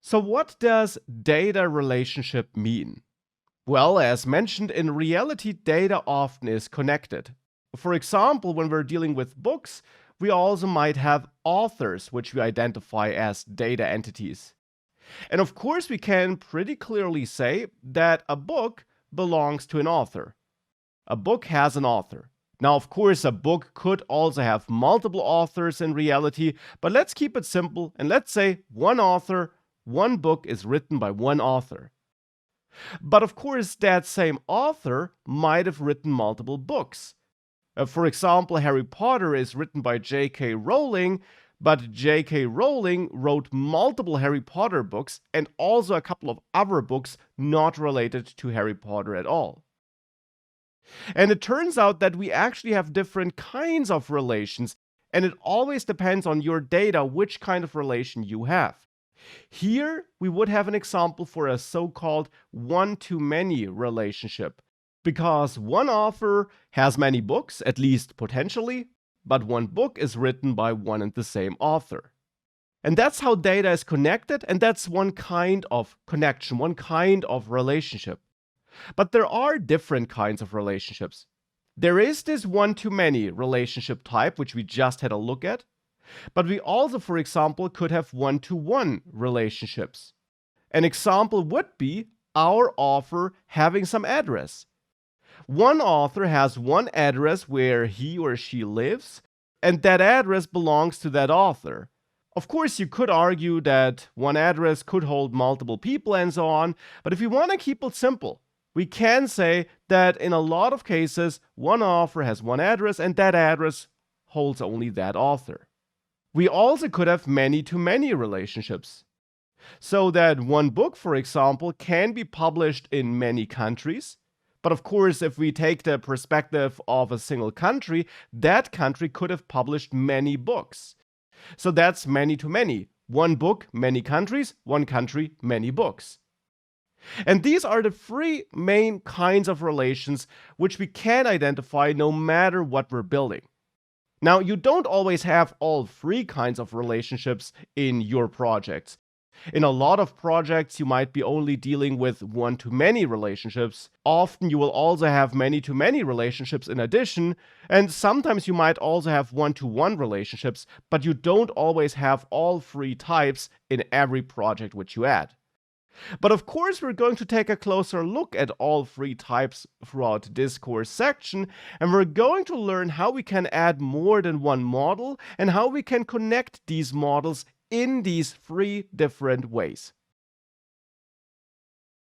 So what does data relationship mean? Well, as mentioned, in reality, data often is connected. For example, when we're dealing with books, we also might have authors, which we identify as data entities. And of course, we can pretty clearly say that a book belongs to an author. A book has an author. Now, of course, a book could also have multiple authors in reality, but let's keep it simple and let's say one author, one book is written by one author. But of course, that same author might have written multiple books. For example, Harry Potter is written by J.K. Rowling, but J.K. Rowling wrote multiple Harry Potter books and also a couple of other books not related to Harry Potter at all. And it turns out that we actually have different kinds of relations, and it always depends on your data which kind of relation you have. Here, we would have an example for a so-called one-to-many relationship, because one author has many books, at least potentially, but one book is written by one and the same author. And that's how data is connected, and that's one kind of connection, one kind of relationship. But there are different kinds of relationships. There is this one-to-many relationship type, which we just had a look at, but we also, for example, could have one-to-one relationships. An example would be our author having some address. One author has one address where he or she lives, and that address belongs to that author. Of course, you could argue that one address could hold multiple people and so on, but if you want to keep it simple, we can say that in a lot of cases, one author has one address and that address holds only that author. We also could have many-to-many relationships. So that one book, for example, can be published in many countries. But of course, if we take the perspective of a single country, that country could have published many books. So that's many-to-many. One book, many countries, one country, many books. And these are the three main kinds of relations which we can identify no matter what we're building. Now, you don't always have all three kinds of relationships in your projects. In a lot of projects, you might be only dealing with one-to-many relationships. Often, you will also have many-to-many relationships in addition, and sometimes you might also have one-to-one relationships, but you don't always have all three types in every project which you add. But of course, we're going to take a closer look at all three types throughout this course section, and we're going to learn how we can add more than one model and how we can connect these models in these three different ways.